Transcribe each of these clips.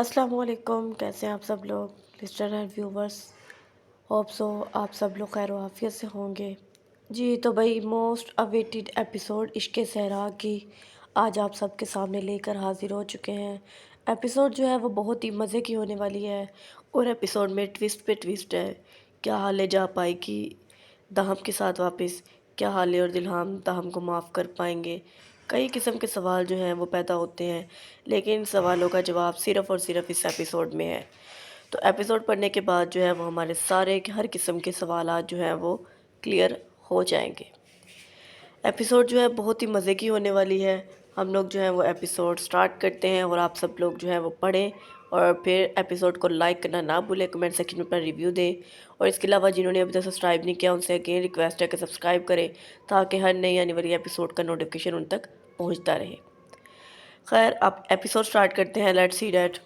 السلام علیکم، کیسے ہیں آپ سب لوگ lustre and viewers? Hope so آپ سب لوگ خیر و عافیت سے ہوں گے۔ جی تو بھائی موسٹ اویٹڈ ایپیسوڈ عشق صحرا کی آج آپ سب کے سامنے لے کر حاضر ہو چکے ہیں۔ ایپیسوڈ جو ہے وہ بہت ہی مزے کی ہونے والی ہے اور ایپیسوڈ میں ٹویسٹ پہ ٹویسٹ ہے۔ کیا حال ہے جا پائے گی دہم کے ساتھ واپس؟ کیا حال ہے اور دلہام دہم کو معاف کر پائیں گے؟ کئی قسم کے سوال جو ہیں وہ پیدا ہوتے ہیں، لیکن ان سوالوں کا جواب صرف اور صرف اس ایپیسوڈ میں ہے۔ تو ایپیسوڈ پڑھنے کے بعد جو ہے وہ ہمارے سارے ہر قسم کے سوالات جو ہیں وہ کلیئر ہو جائیں گے۔ ایپیسوڈ جو ہے بہت ہی مزے کی ہونے والی ہے۔ ہم لوگ جو ہے وہ ایپیسوڈ سٹارٹ کرتے ہیں اور آپ سب لوگ جو ہے وہ پڑھیں اور پھر ایپیسوڈ کو لائک کرنا نہ بھولیں، کمنٹ سیکشن میں اپنا ریویو دیں، اور اس کے علاوہ جنہوں نے ابھی تک سبسکرائب نہیں کیا ان سے اگین ریکویسٹ ہے کہ سبسکرائب کریں تاکہ ہر نئی آنے والی ایپیسوڈ کا نوٹیفیکیشن ان تک پہنچتا رہے۔ خیر آپ ایپیسوڈ سٹارٹ کرتے ہیں۔ Let's see that.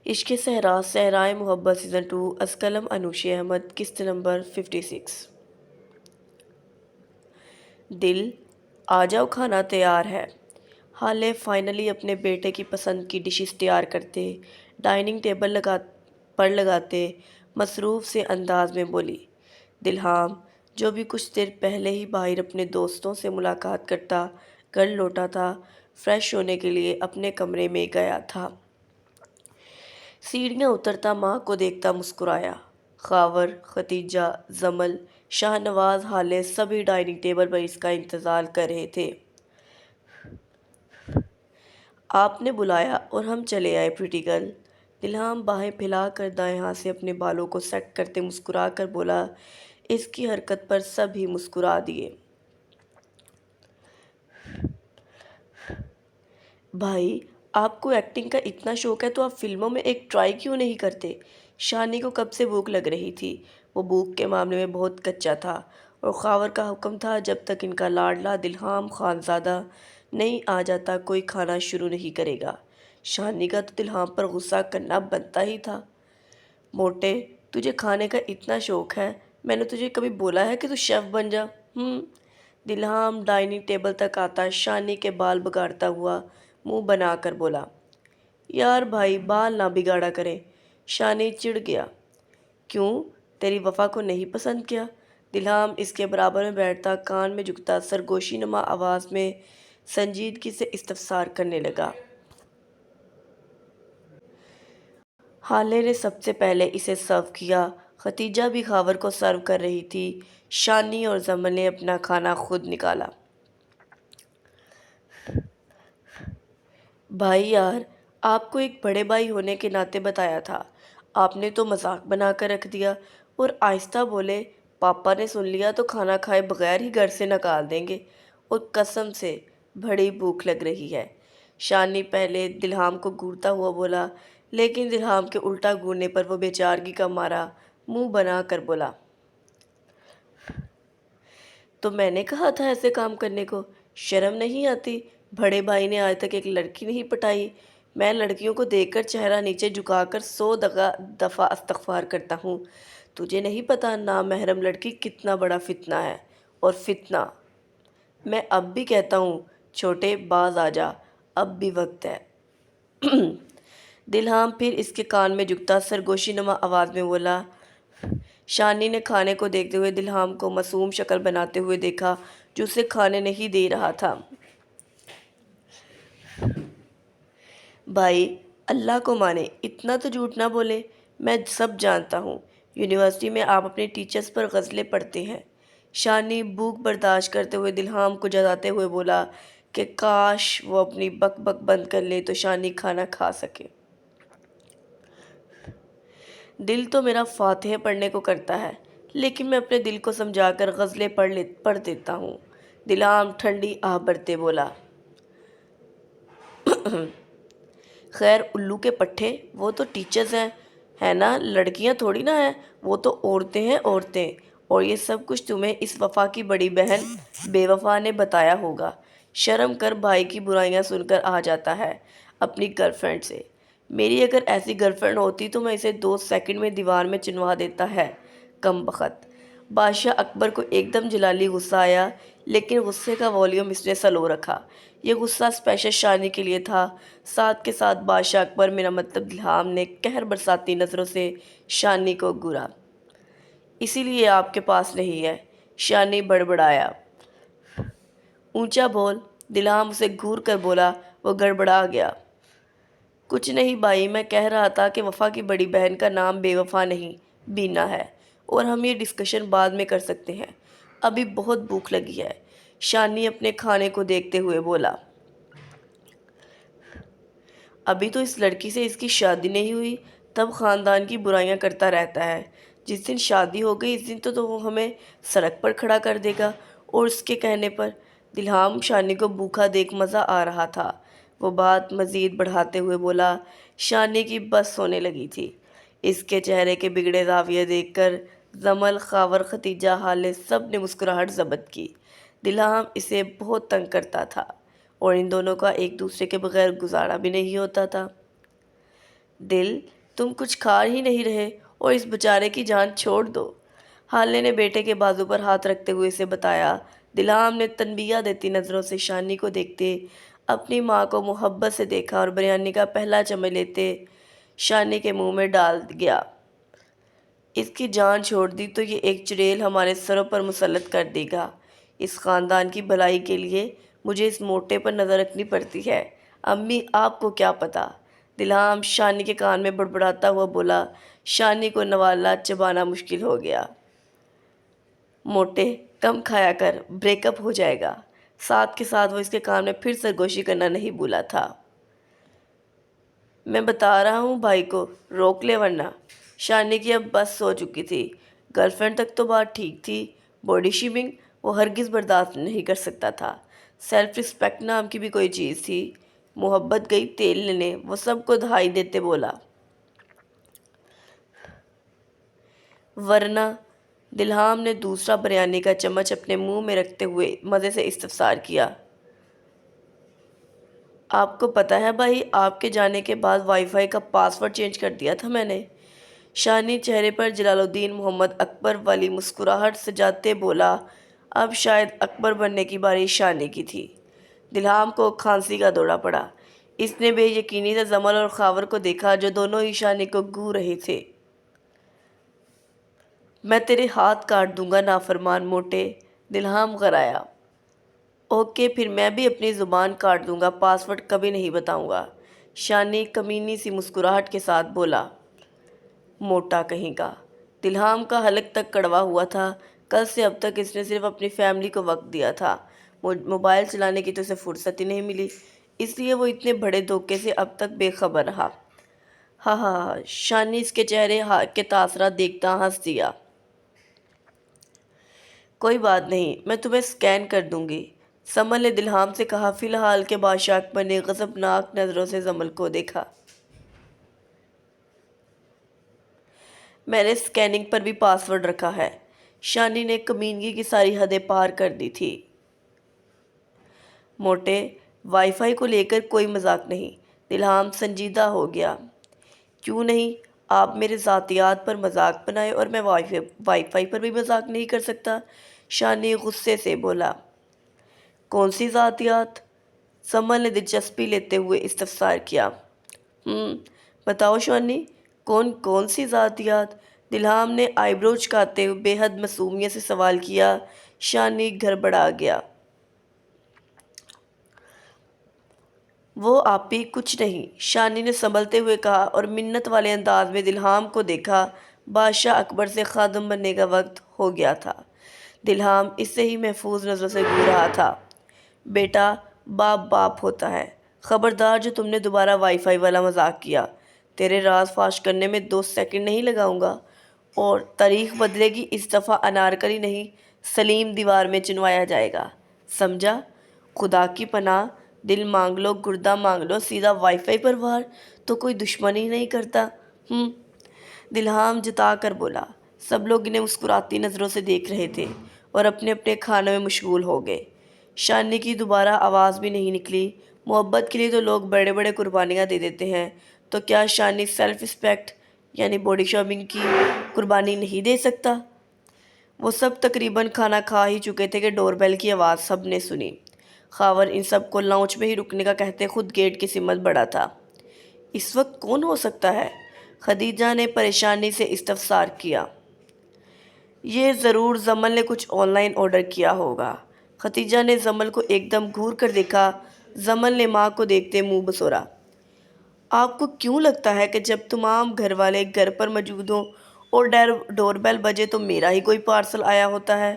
عشق صحرا صحرائے محبت سیزن 2 از قلم انوشی احمد، قسط نمبر 56۔ دل آ جاؤ، کھانا تیار ہے۔ حالے فائنلی اپنے بیٹے کی پسند کی ڈشز تیار کرتے، ڈائننگ ٹیبل پر لگاتے مصروف سے انداز میں بولی۔ دلہام جو بھی کچھ دیر پہلے ہی باہر اپنے دوستوں سے ملاقات کرتا گھر لوٹا تھا، فریش ہونے کے لیے اپنے کمرے میں گیا تھا۔ سیڑھیاں اترتا ماں کو دیکھتا مسکرایا۔ خاور، ختیجہ، زمل، شاہ نواز، حالے سبھی ڈائننگ ٹیبل پر اس کا انتظار کر رہے تھے۔ آپ نے بلایا اور ہم چلے آئے پریٹی گرل۔ دلہام باہیں پھیلا کر دائیں ہاتھ سے اپنے بالوں کو سیٹ کرتے مسکرا کر بولا۔ اس کی حرکت پر سب ہی مسکرا دیے۔ بھائی آپ کو ایکٹنگ کا اتنا شوق ہے تو آپ فلموں میں ایک ٹرائی کیوں نہیں کرتے؟ شانی کو کب سے بھوک لگ رہی تھی۔ وہ بھوک کے معاملے میں بہت کچا تھا اور خاور کا حکم تھا جب تک ان کا لاڈلا دلہام خانزادہ نہیں آ جاتا کوئی کھانا شروع نہیں کرے گا۔ شانی کا تو دلہام پر غصہ کرنا بنتا ہی تھا۔ موٹے تجھے کھانے کا اتنا شوق ہے، میں نے تجھے کبھی بولا ہے کہ تو شیف بن جا؟ دلہام ڈائننگ ٹیبل تک آتا شانی کے بال بگاڑتا ہوا منہ بنا کر بولا۔ یار بھائی بال نہ بگاڑا کرے۔ شانی چڑ گیا۔ کیوں تیری وفا کو نہیں پسند کیا؟ دلہام اس کے برابر میں بیٹھتا کان میں جھکتا سرگوشی نما آواز میں سنجیدگی سے استفسار کرنے لگا۔ حالے نے سب سے پہلے اسے سرو کیا۔ ختیجہ بھی خاور کو سرو کر رہی تھی۔ شانی اور زمل نے اپنا کھانا خود نکالا۔ بھائی یار آپ کو ایک بڑے بھائی ہونے کے ناطے بتایا تھا، آپ نے تو مذاق بنا کر رکھ دیا۔ اور آہستہ بولے پاپا نے سن لیا تو کھانا کھائے بغیر ہی گھر سے نکال دیں گے، اور قسم سے بڑی بھوک لگ رہی ہے۔ شانی پہلے دلہام کو گھورتا ہوا بولا، لیکن دلہام کے الٹا گھورنے پر وہ بیچارگی کا مارا منہ بنا کر بولا۔ تو میں نے کہا تھا ایسے کام کرنے کو، شرم نہیں آتی؟ بڑے بھائی نے آج تک ایک لڑکی نہیں پٹائی۔ میں لڑکیوں کو دیکھ کر چہرہ نیچے جھکا کر 100 دفعہ استغفار کرتا ہوں۔ تجھے نہیں پتا نامحرم لڑکی کتنا بڑا فتنہ ہے؟ اور فتنہ میں اب بھی کہتا ہوں چھوٹے باز آ جا، اب بھی وقت ہے۔ دلہام پھر اس کے کان میں جھکتا سرگوشی نما آواز میں بولا۔ شانی نے کھانے کو دیکھتے ہوئے دلہام کو معصوم شکل بناتے ہوئے دیکھا جو اسے کھانے نہیں دے رہا تھا۔ بھائی اللہ کو مانے اتنا تو جھوٹ نہ بولے، میں سب جانتا ہوں۔ یونیورسٹی میں آپ اپنے ٹیچرز پر غزلیں پڑھتے ہیں۔ شانی بھوک برداشت کرتے ہوئے دلہام کو جتاتے ہوئے بولا کہ کاش وہ اپنی بک بک بند کر لے تو شانی کھانا کھا سکے۔ دل تو میرا فاتحہ پڑھنے کو کرتا ہے، لیکن میں اپنے دل کو سمجھا کر غزلیں پڑھ دیتا ہوں۔ دلہام ٹھنڈی آہ بھرتے بولا۔ خیر الو کے پٹھے، وہ تو ٹیچرز ہیں، ہے نا، لڑکیاں تھوڑی نہ ہیں، وہ تو عورتیں ہیں عورتیں، اور یہ سب کچھ تمہیں اس وفا کی بڑی بہن بے وفا نے بتایا ہوگا۔ شرم کر، بھائی کی برائیاں سن کر آ جاتا ہے اپنی گرل فرینڈ سے۔ میری اگر ایسی گرل فرینڈ ہوتی تو میں اسے 2 سیکنڈ میں دیوار میں چنوا دیتا ہے، کم بخت۔ بادشاہ اکبر کو ایک دم جلالی غصہ آیا، لیکن غصے کا والیوم اس نے سلو رکھا۔ یہ غصہ اسپیشل شانی کے لیے تھا۔ ساتھ کے ساتھ بادشاہ اکبر، میرا مطلب دلہام نے قہر برساتی نظروں سے شانی کو گھورا۔ اسی لیے آپ کے پاس نہیں ہے، شانی بڑبڑایا۔ اونچا بول، دلہام اسے گھور کر بولا۔ وہ گڑبڑا گیا۔ کچھ نہیں بھائی، میں کہہ رہا تھا کہ وفا کی بڑی بہن کا نام بے وفا نہیں، بینا ہے، اور ہم یہ ڈسکشن بعد میں کر سکتے ہیں، ابھی بہت بھوک لگی ہے، شانی اپنے کھانے کو دیکھتے ہوئے بولا۔ ابھی تو اس لڑکی سے اس کی شادی نہیں ہوئی، تب خاندان کی برائیاں کرتا رہتا ہے، جس دن شادی ہو گئی اس دن تو وہ ہمیں سڑک پر کھڑا کر دے گا۔ اور اس کے کہنے پر دلہام شانی کو بھوکا دیکھ مزہ آ رہا تھا۔ وہ بات مزید بڑھاتے ہوئے بولا۔ شانی کی بس ہونے لگی تھی۔ اس کے چہرے کے بگڑے زاویے دیکھ کر زمل، خاور، ختیجہ، حالے سب نے مسکراہٹ ضبط کی۔ دلہام اسے بہت تنگ کرتا تھا اور ان دونوں کا ایک دوسرے کے بغیر گزارا بھی نہیں ہوتا تھا۔ دل، تم کچھ کھا ہی نہیں رہے اور اس بیچارے کی جان چھوڑ دو، حالے نے بیٹے کے بازو پر ہاتھ رکھتے ہوئے اسے بتایا۔ دلہام نے تنبیہ دیتی نظروں سے شانی کو دیکھتے اپنی ماں کو محبت سے دیکھا اور بریانی کا پہلا چمچ لیتے شانی کے منہ میں ڈال گیا۔ اس کی جان چھوڑ دی تو یہ ایک چڑیل ہمارے سروں پر مسلط کر دے گا۔ اس خاندان کی بھلائی کے لیے مجھے اس موٹے پر نظر رکھنی پڑتی ہے۔ امی، آپ کو کیا پتا؟ دلہام شانی کے کان میں بڑبڑاتا ہوا بولا۔ شانی کو نوالا چبانا مشکل ہو گیا۔ موٹے، کم کھایا کر، بریک اپ ہو جائے گا۔ ساتھ کے ساتھ وہ اس کے کان میں پھر سرگوشی کرنا نہیں بھولا تھا۔ میں بتا رہا ہوں بھائی کو، روک لے ورنہ۔ شانی کی اب بس ہو چکی تھی۔ گرل فرینڈ تک تو بات ٹھیک تھی، باڈی شیمنگ وہ ہرگز برداشت نہیں کر سکتا تھا۔ سیلف رسپیکٹ نام کی بھی کوئی چیز تھی۔ محبت گئی تیل لینے، وہ سب کو دہائی دیتے بولا۔ ورنہ؟ دلہام نے دوسرا بریانی کا چمچ اپنے منہ میں رکھتے ہوئے مزے سے استفسار کیا۔ آپ کو پتہ ہے بھائی، آپ کے جانے کے بعد وائی فائی کا پاس ورڈ چینج کر دیا تھا میں نے۔ شانی چہرے پر جلال الدین محمد اکبر والی مسکراہٹ سجاتے بولا۔ اب شاید اکبر بننے کی باری شانی کی تھی۔ دلہام کو کھانسی کا دورہ پڑا۔ اس نے بے یقینی سے زمل اور خاور کو دیکھا جو دونوں ہی شانی کو گھور رہے تھے۔ میں تیرے ہاتھ کاٹ دوں گا نافرمان موٹے، دلہام غرایا۔ اوکے، پھر میں بھی اپنی زبان کاٹ دوں گا، پاس ورڈ کبھی نہیں بتاؤں گا، شانی کمینی سی مسکراہٹ کے ساتھ بولا۔ موٹا کہیں کا۔ دلہام کا حلق تک کڑوا ہوا تھا۔ کل سے اب تک اس نے صرف اپنی فیملی کو وقت دیا تھا، موبائل چلانے کی تو اسے فرصت ہی نہیں ملی، اس لیے وہ اتنے بڑے دھوکے سے اب تک بے خبر رہا۔ ہاں ہاں ہاں، شانی اس کے چہرے کے تاثرات دیکھتا ہنس دیا۔ کوئی بات نہیں، میں تمہیں سکین کر دوں گی، زمل نے دلہام سے کہا۔ فی الحال کے بادشاہ اکبر نے غضبناک نظروں سے زمل کو دیکھا۔ میں نے سکیننگ پر بھی پاس ورڈ رکھا ہے۔ شانی نے کمینگی کی ساری حدیں پار کر دی تھی۔ موٹے، وائی فائی کو لے کر کوئی مذاق نہیں، دلہام سنجیدہ ہو گیا۔ کیوں نہیں؟ آپ میرے ذاتیات پر مذاق بنائے اور میں وائی فائی پر بھی مذاق نہیں کر سکتا، شانی غصے سے بولا۔ کون سی ذاتیات؟ زمل نے دلچسپی لیتے ہوئے استفسار کیا۔ بتاؤ شانی، کون سی ذاتیات؟ دلہام نے آئی برو چکاتے ہوئے بے حد معصومیت سے سوال کیا۔ شانی گھبرا گیا۔ وہ آپی کچھ نہیں، شانی نے سنبھلتے ہوئے کہا اور منت والے انداز میں دلہام کو دیکھا۔ بادشاہ اکبر سے خادم بننے کا وقت ہو گیا تھا۔ دلہام اس سے ہی محفوظ نظروں سے گھور رہا تھا۔ بیٹا، باپ ہوتا ہے، خبردار جو تم نے دوبارہ وائی فائی والا مذاق کیا، تیرے راز فاش کرنے میں 2 سیکنڈ نہیں لگاؤں گا، اور تاریخ بدلے گی، اس دفعہ انارکلی نہیں سلیم دیوار میں چنوایا جائے گا، سمجھا؟ خدا کی پناہ، دل مانگ لو، گردہ مانگ لو، سیدھا وائی فائی پر وار، تو کوئی دشمن ہی نہیں کرتا۔ دلہام جتا کر بولا۔ سب لوگ انہیں مسکراتی نظروں سے دیکھ رہے تھے اور اپنے اپنے کھانوں میں مشغول ہو گئے۔ شانی کی دوبارہ آواز بھی نہیں نکلی۔ محبت کے لیے تو لوگ بڑے بڑے قربانیاں دے دیتے ہیں، تو کیا شانی سیلف رسپیکٹ یعنی باڈی شیمنگ کی قربانی نہیں دے سکتا؟ وہ سب تقریباً کھانا کھا ہی چکے تھے کہ ڈور بیل کی آواز سب نے سنی۔ خاور ان سب کو لاؤنج میں ہی رکنے کا کہتے خود گیٹ کی سمت بڑھا تھا۔ اس وقت کون ہو سکتا ہے؟ خدیجہ نے پریشانی سے استفسار کیا۔ یہ ضرور زمل نے کچھ آن لائن آرڈر کیا ہوگا۔ خدیجہ نے زمل کو ایک دم گھور کر دیکھا۔ زمل نے ماں کو دیکھتے منہ بسورا۔ آپ کو کیوں لگتا ہے کہ جب تمام گھر والے گھر پر موجود ہوں اور ڈور بیل بجے تو میرا ہی کوئی پارسل آیا ہوتا ہے؟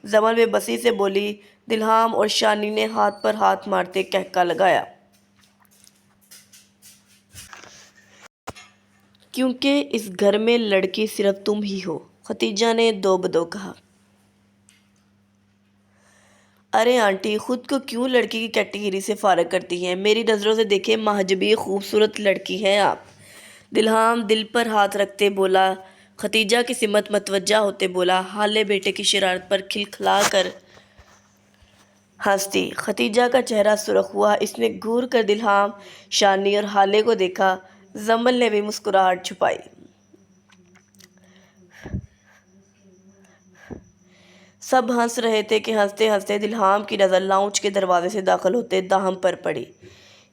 زمل بے بسی سے بولی۔ دلہام اور شانی نے ہاتھ پر ہاتھ مارتے کہکا لگایا۔ کیونکہ اس گھر میں لڑکی صرف تم ہی ہو، خدیجہ نے دو بدو کہا۔ ارے آنٹی، خود کو کیوں لڑکی کی کیٹیگری سے فارغ کرتی ہیں؟ میری نظروں سے دیکھیں، مہجبی خوبصورت لڑکی ہیں آپ۔ دلہام دل پر ہاتھ رکھتے بولا۔ خدیجہ کی سمت متوجہ ہوتے بولا۔ حالے بیٹے کی شرارت پر کھلکھلا کر ہنس دی۔ خدیجہ کا چہرہ سرخ ہوا۔ اس نے گھور کر دلہام، شانی اور حالے کو دیکھا۔ زمل نے بھی مسکراہٹ چھپائی۔ سب ہنس رہے تھے کہ ہنستے ہنستے دلہام کی نظر لاؤنج کے دروازے سے داخل ہوتے داہم پر پڑی۔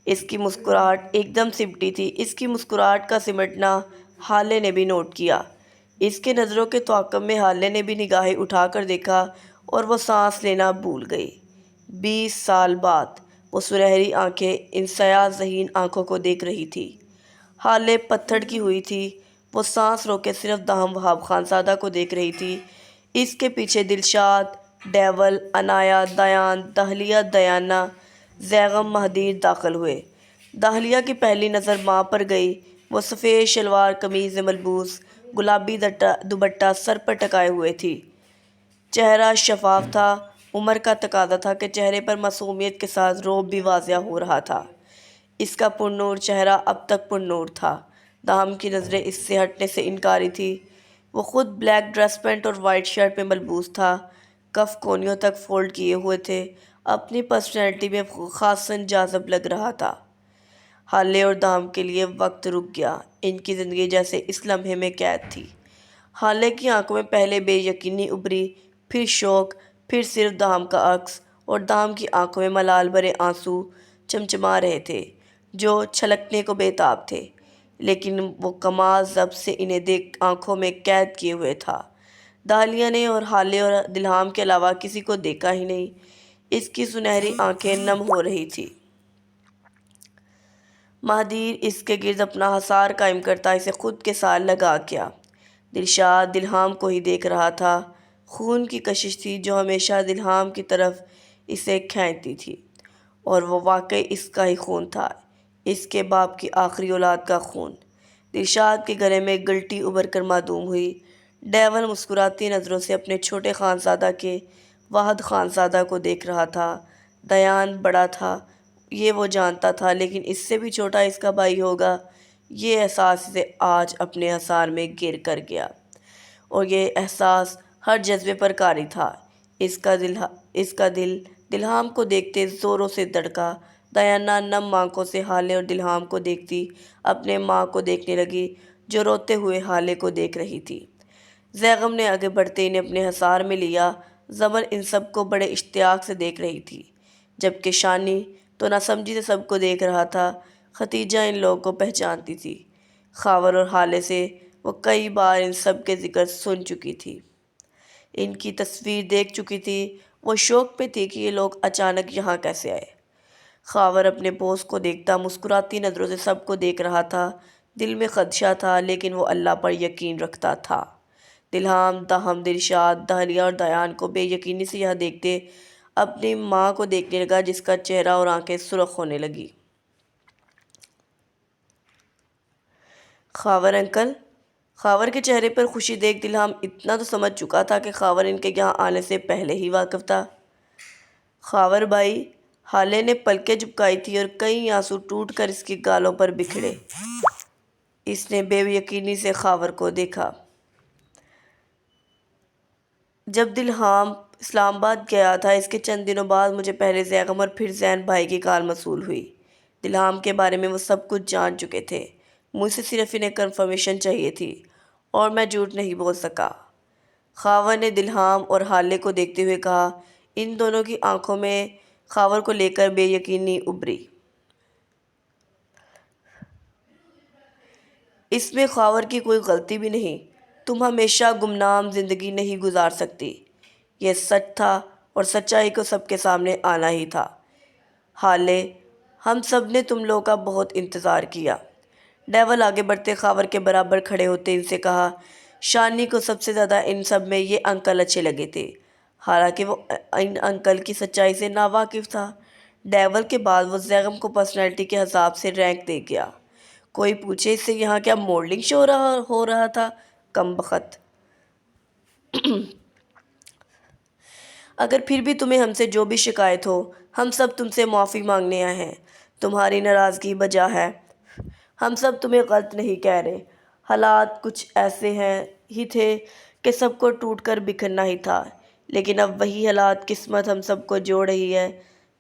اس کی مسکراہٹ ایک دم سمٹی تھی۔ اس کی مسکراہٹ کا سمٹنا حالے نے بھی نوٹ کیا۔ اس کے نظروں کے تعاقب میں حالے نے بھی نگاہیں اٹھا کر دیکھا اور وہ سانس لینا بھول گئی۔ 20 سال بعد وہ سنہری آنکھیں ان سیاہ ذہین آنکھوں کو دیکھ رہی تھی۔ حالے پتھر کی ہوئی تھی۔ وہ سانس روکے صرف داہم وہاب خانزادہ کو دیکھ رہی تھی۔ اس کے پیچھے دلشاد، ڈیول، عنایا، دیان، دہلیہ، دیانہ، زیغم، مہدیر داخل ہوئے۔ دہلیہ کی پہلی نظر ماں پر گئی۔ وہ سفید شلوار قمیض ملبوس، گلابی دوپٹہ سر پر ٹکائے ہوئے تھی۔ چہرہ شفاف تھا۔ عمر کا تقاضا تھا کہ چہرے پر معصومیت کے ساتھ رعب بھی واضح ہو رہا تھا۔ اس کا پرنور چہرہ اب تک پرنور تھا۔ داہم کی نظریں اس سے ہٹنے سے انکاری تھی۔ وہ خود بلیک ڈریس پینٹ اور وائٹ شرٹ میں ملبوس تھا۔ کف کونیوں تک فولڈ کیے ہوئے تھے۔ اپنی پرسنالٹی میں خاصاً جاذب لگ رہا تھا۔ حالے اور داہم کے لیے وقت رک گیا۔ ان کی زندگی جیسے اس لمحے میں قید تھی۔ حالے کی آنکھوں میں پہلے بے یقینی ابھری، پھر شوق، پھر صرف داہم کا عکس، اور داہم کی آنکھوں میں ملال بھرے آنسو چمچما رہے تھے جو چھلکنے کو بے تاب تھے، لیکن وہ کمال ضبط سے انہیں دیکھ آنکھوں میں قید کیے ہوئے تھا۔ دہلیہ نے اور حالے اور دلہام کے علاوہ کسی کو دیکھا ہی نہیں۔ اس کی سنہری آنکھیں نم ہو رہی تھی۔ مہدیر اس کے گرد اپنا حصار قائم کرتا اسے خود کے ساتھ لگا گیا۔ دلشاد دلہام کو ہی دیکھ رہا تھا۔ خون کی کشش تھی جو ہمیشہ دلہام کی طرف اسے کھینچتی تھی، اور وہ واقعی اس کا ہی خون تھا، اس کے باپ کی آخری اولاد کا خون۔ دلشاد کے گلے میں گلٹی ابھر کر معدوم ہوئی۔ ڈیول مسکراتی نظروں سے اپنے چھوٹے خانزادہ کے واحد خانزادہ کو دیکھ رہا تھا۔ دیان بڑا تھا، یہ وہ جانتا تھا، لیکن اس سے بھی چھوٹا اس کا بھائی ہوگا، یہ احساس اسے آج اپنے حصار میں گر کر گیا، اور یہ احساس ہر جذبے پر قاری تھا۔ اس کا دل دلہام کو دیکھتے زوروں سے دھڑکا۔ دیانہ نم آنکھوں سے حالے اور دلہام کو دیکھتی اپنے ماں کو دیکھنے لگی جو روتے ہوئے حالے کو دیکھ رہی تھی۔ زیغم نے آگے بڑھتے انہیں اپنے حصار میں لیا۔ زمل ان سب کو بڑے اشتیاق سے دیکھ رہی تھی، جبکہ شانی تو ناسمجھی سے سب کو دیکھ رہا تھا۔ خدیجہ ان لوگوں کو پہچانتی تھی۔ خاور اور حالے سے وہ کئی بار ان سب کے ذکر سن چکی تھی، ان کی تصویر دیکھ چکی تھی۔ وہ شوق میں تھی کہ یہ لوگ اچانک یہاں کیسے آئے۔ خاور اپنے بوس کو دیکھتا مسکراتی نظروں سے سب کو دیکھ رہا تھا۔ دل میں خدشہ تھا، لیکن وہ اللہ پر یقین رکھتا تھا۔ دلہام، داہم، دلشاد، دہلیہ اور دیان کو بے یقینی سے یہاں دیکھتے اپنی ماں کو دیکھنے لگا، جس کا چہرہ اور آنکھیں سرخ ہونے لگی۔ خاور انکل؟ خاور کے چہرے پر خوشی دیکھ دلہام اتنا تو سمجھ چکا تھا کہ خاور ان کے یہاں آنے سے پہلے ہی واقف تھا۔ خاور بھائی، حالے نے پلکیں جھپکائی تھی اور کئی آنسو ٹوٹ کر اس کی گالوں پر بکھرے۔ اس نے بے یقینی سے خاور کو دیکھا۔ جب دلہام اسلام آباد گیا تھا، اس کے چند دنوں بعد مجھے پہلے زیغم اور پھر زین بھائی کی کال موصول ہوئی۔ دلہام کے بارے میں وہ سب کچھ جان چکے تھے۔ مجھ سے صرف انہیں کنفرمیشن چاہیے تھی، اور میں جھوٹ نہیں بول سکا۔ خاور نے دلہام اور حالے کو دیکھتے ہوئے کہا۔ ان دونوں کی آنکھوں میں خاور کو لے کر بے یقینی ابھری۔ اس میں خاور کی کوئی غلطی بھی نہیں۔ تم ہمیشہ گمنام زندگی نہیں گزار سکتی۔ یہ سچ تھا اور سچائی کو سب کے سامنے آنا ہی تھا۔ حالے، ہم سب نے تم لوگوں کا بہت انتظار کیا۔ ڈیول آگے بڑھتے خاور کے برابر کھڑے ہوتے ان سے کہا۔ شانی کو سب سے زیادہ ان سب میں یہ انکل اچھے لگے تھے، حالانکہ وہ ان انکل کی سچائی سے ناواقف تھا۔ ڈیول کے بعد وہ زیغم کو پرسنالٹی کے حساب سے رینک دے گیا۔ کوئی پوچھے اس سے یہاں کیا ماڈلنگ شو ہو رہا تھا؟ کم بخت! اگر پھر بھی تمہیں ہم سے جو بھی شکایت ہو، ہم سب تم سے معافی مانگنے آئے ہیں۔ تمہاری ناراضگی بجا ہے۔ ہم سب تمہیں غلط نہیں کہہ رہے۔ حالات کچھ ایسے ہی تھے کہ سب کو ٹوٹ کر بکھرنا ہی تھا، لیکن اب وہی حالات قسمت ہم سب کو جوڑ رہی ہے۔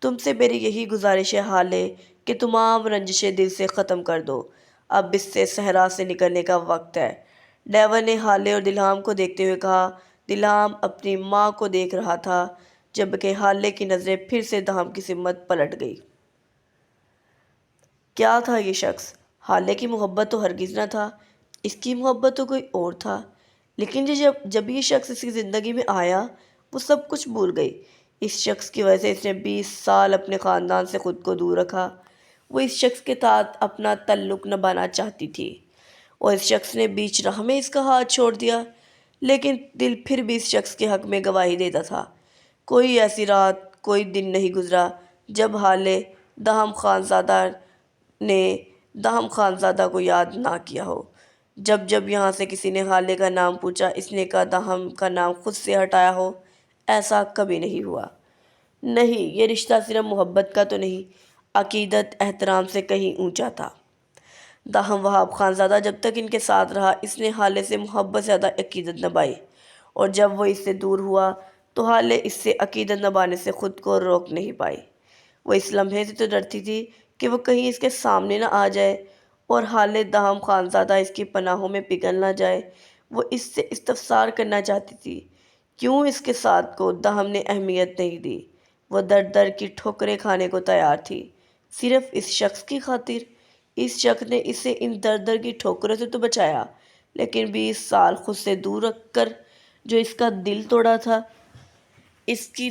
تم سے میری یہی گزارش ہے حالے کہ تمام رنجشیں دل سے ختم کر دو۔ اب اس سے صحرا سے نکلنے کا وقت ہے۔ ڈیول نے حالے اور دلہام کو دیکھتے ہوئے کہا۔ دلہام اپنی ماں کو دیکھ رہا تھا، جبکہ حالے کی نظریں پھر سے دہام کی سمت پلٹ گئی۔ کیا تھا یہ شخص؟ حالے کی محبت تو ہرگز نہ تھا، اس کی محبت تو کوئی اور تھا۔ لیکن جب یہ شخص اس کی زندگی میں آیا، وہ سب کچھ بھول گئی۔ اس شخص کی وجہ سے اس نے 20 سال اپنے خاندان سے خود کو دور رکھا۔ وہ اس شخص کے ساتھ اپنا تعلق نبھانا چاہتی تھی اور اس شخص نے بیچ راہ میں اس کا ہاتھ چھوڑ دیا، لیکن دل پھر بھی اس شخص کے حق میں گواہی دیتا تھا۔ کوئی ایسی رات، کوئی دن نہیں گزرا جب حالے دہام خانزادہ کو یاد نہ کیا ہو۔ جب یہاں سے کسی نے حالے کا نام پوچھا، اس نے کہا دہام کا نام خود سے ہٹایا ہو۔ ایسا کبھی نہیں ہوا۔ نہیں، یہ رشتہ صرف محبت کا تو نہیں، عقیدت، احترام سے کہیں اونچا تھا۔ دہام وہاب خانزادہ جب تک ان کے ساتھ رہا، اس نے حالے سے محبت سے زیادہ عقیدت نبھائی، اور جب وہ اس سے دور ہوا تو حالے اس سے عقیدت نبھانے سے خود کو روک نہیں پائی۔ وہ اس لمحے سے تو ڈرتی تھی کہ وہ کہیں اس کے سامنے نہ آ جائے اور حالے دہام خانزادہ اس کی پناہوں میں پگھل نہ جائے۔ وہ اس سے استفسار کرنا چاہتی تھی، کیوں اس کے ساتھ کو دہام نے اہمیت نہیں دی۔ وہ در در کی ٹھوکریں کھانے کو تیار تھی، صرف اس شخص کی خاطر۔ اس شخص نے اسے ان در در کی ٹھوکروں سے تو بچایا، لیکن 20 سال خود سے دور رکھ کر جو اس کا دل توڑا تھا، اس کی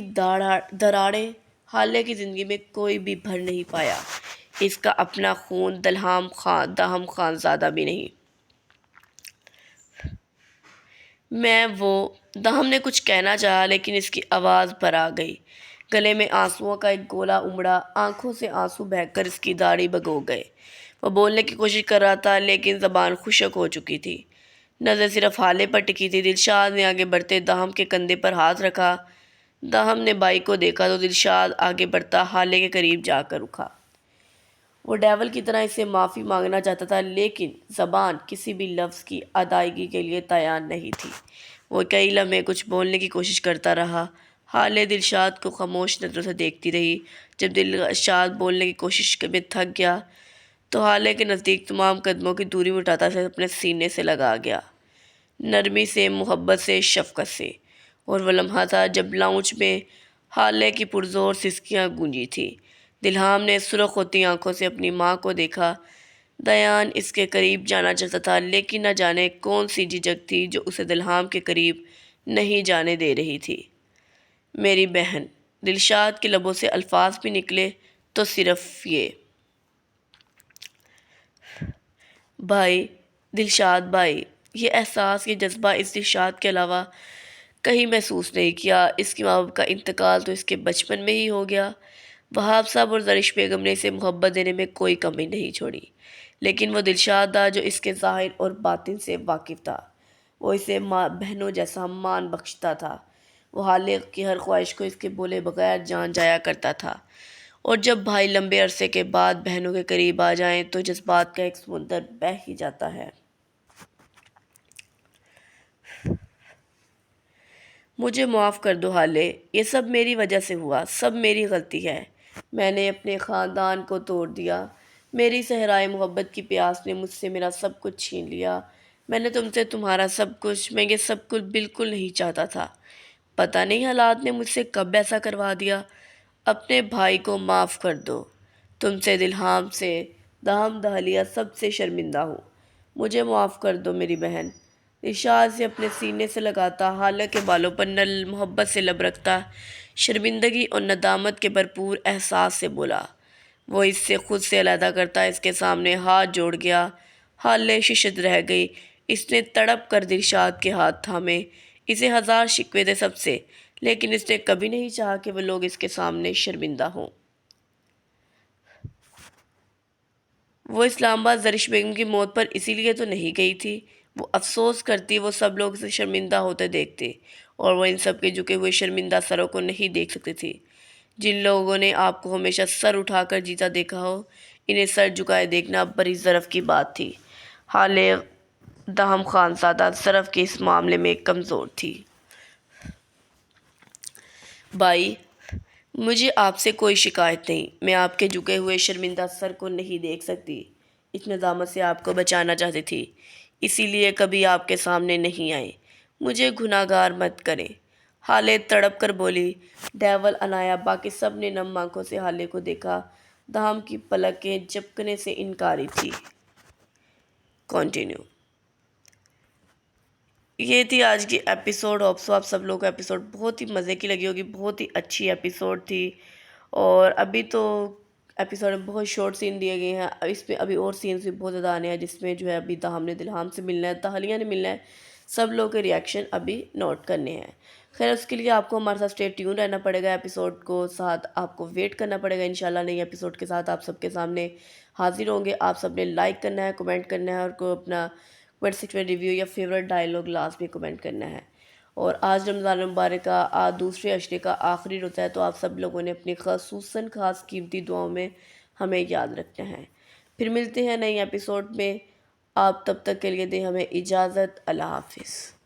دراڑیں حالے کی زندگی میں کوئی بھی بھر نہیں پایا۔ اس کا اپنا خون دہام خانزادہ بھی نہیں۔ دہام نے کچھ کہنا چاہا، لیکن اس کی آواز بھر آ گئی۔ گلے میں آنسوؤں کا ایک گولا امڑا، آنکھوں سے آنسو بہہ کر اس کی داڑھی بھگو گئے۔ وہ بولنے کی کوشش کر رہا تھا، لیکن زبان خشک ہو چکی تھی۔ نظر صرف حالے پر ٹکی تھی۔ دلشاد نے آگے بڑھتے دہام کے کندھے پر ہاتھ رکھا۔ دہام نے بھائی کو دیکھا تو دلشاد آگے بڑھتا حالے کے قریب جا کر رکا۔ وہ ڈیول کی طرح اس سے معافی مانگنا چاہتا تھا، لیکن زبان کسی بھی لفظ کی ادائیگی کے لیے تیار نہیں تھی۔ وہ کئی لمحے کچھ بولنے کی کوشش کرتا رہا۔ حالے دلشاد کو خاموش نظروں سے دیکھتی رہی۔ جب دلشاد بولنے کی کوشش میں تھک گیا تو حالے کے نزدیک تمام قدموں کی دوری مٹاتا اسے اپنے سینے سے لگا گیا، نرمی سے، محبت سے، شفقت سے۔ اور وہ لمحہ تھا جب لاؤنج میں حالے کی پرزور سسکیاں گونجی تھیں۔ دلہام نے سرخ ہوتی آنکھوں سے اپنی ماں کو دیکھا۔ دیان اس کے قریب جانا چاہتا تھا، لیکن نہ جانے کون سی جھجک تھی جو اسے دلہام کے قریب نہیں جانے دے رہی تھی۔ میری بہن، دلشاد کے لبوں سے الفاظ بھی نکلے تو صرف یہ۔ بھائی، دلشاد بھائی۔ یہ احساس، یہ جذبہ اس دلشاد کے علاوہ کہیں محسوس نہیں کیا۔ اس کی ماں باپ کا انتقال تو اس کے بچپن میں ہی ہو گیا۔ وہاب صاحب اور زرش بیگم نے اسے محبت دینے میں کوئی کمی نہیں چھوڑی، لیکن وہ دلشاد تھا جو اس کے ظاہر اور باطن سے واقف تھا۔ وہ اسے بہنوں جیسا مان بخشتا تھا۔ وہ حالے کی ہر خواہش کو اس کے بولے بغیر جان جایا کرتا تھا، اور جب بھائی لمبے عرصے کے بعد بہنوں کے قریب آ جائیں تو جذبات کا ایک سمندر بہہ ہی جاتا ہے۔ مجھے معاف کر دو حالے، یہ سب میری وجہ سے ہوا، سب میری غلطی ہے۔ میں نے اپنے خاندان کو توڑ دیا۔ میری صحرائے محبت کی پیاس نے مجھ سے میرا سب کچھ چھین لیا۔ میں نے تم سے تمہارا سب کچھ، میں یہ سب کچھ بالکل نہیں چاہتا تھا۔ پتہ نہیں حالات نے مجھ سے کب ایسا کروا دیا۔ اپنے بھائی کو معاف کر دو۔ تم سے، دلہام سے، دہم دہلیہ سب سے شرمندہ ہوں۔ مجھے معاف کر دو میری بہن۔ ارشاد سے اپنے سینے سے لگاتا، حالانکہ بالوں پر نل محبت سے لب رکھتا، شرمندگی اور ندامت کے بھرپور احساس سے بولا۔ وہ اس سے خود سے علیحدہ کرتا اس کے سامنے ہاتھ جوڑ گیا۔ حالے ششت رہ گئی۔ اس نے تڑپ کر دلشاد کے ہاتھ تھامے۔ اسے ہزار شکوے تھے سب سے، لیکن اس نے کبھی نہیں چاہا کہ وہ لوگ اس کے سامنے شرمندہ ہوں۔ وہ اسلام آباد زرش بیگم کی موت پر اسی لیے تو نہیں گئی تھی۔ وہ افسوس کرتی وہ سب لوگ اسے شرمندہ ہوتے دیکھتے، اور وہ ان سب کے جھکے ہوئے شرمندہ سروں کو نہیں دیکھ سکتی تھی۔ جن لوگوں نے آپ کو ہمیشہ سر اٹھا کر جیتا دیکھا ہو، انہیں سر جھکائے دیکھنا بڑی ضرف کی بات تھی۔ حالے دہم خانزادہ ضرف کے اس معاملے میں کمزور تھی۔ بھائی، مجھے آپ سے کوئی شکایت نہیں۔ میں آپ کے جھکے ہوئے شرمندہ سر کو نہیں دیکھ سکتی۔ اس ندامت سے آپ کو بچانا چاہتی تھی، اسی لیے کبھی آپ کے سامنے نہیں آئی۔ مجھے گناہگار مت کریں۔ حالے تڑپ کر بولی۔ ڈیول، انایا، باقی سب نے نم آنکھوں سے حالے کو دیکھا۔ دہم کی پلکیں جھپکنے سے انکاری تھی۔ کنٹینیو۔ یہ تھی آج کی ایپیسوڈ۔ ہوپ سو آپ سب لوگوں کو ایپیسوڈ بہت ہی مزے کی لگی ہوگی، بہت ہی اچھی ایپیسوڈ تھی۔ اور ابھی تو ایپیسوڈ میں بہت شارٹ سین دیے گئے ہیں، اس پہ ابھی اور سینس بھی بہت زیادہ آنے ہیں، جس میں جو ہے ابھی دہم نے دلہام سے ملنا ہے، دہلیہ نے ملنا ہے۔ سب لوگوں کے ریئیکشن ابھی نوٹ کرنے ہیں۔ خیر، اس کے لیے آپ کو ہمارے ساتھ اسٹے ٹیون رہنا پڑے گا، ایپیسوڈ کو ساتھ آپ کو ویٹ کرنا پڑے گا۔ انشاءاللہ نئی ایپیسوڈ کے ساتھ آپ سب کے سامنے حاضر ہوں گے۔ آپ سب نے لائک کرنا ہے، کمنٹ کرنا ہے، اور کو اپنا کمنٹ سیکشن میں ریویو یا فیورٹ ڈائلاگ لازمی کمنٹ کرنا ہے۔ اور آج رمضان مبارک کا دوسرے عشرے کا آخری روزہ ہے، تو آپ سب لوگوں نے اپنی خصوصاً خاص قیمتی دعاؤں میں ہمیں یاد رکھنا ہے۔ پھر ملتے ہیں نئی ایپیسوڈ میں۔ آپ تب تک کے لیے دیں ہمیں اجازت۔ اللہ حافظ۔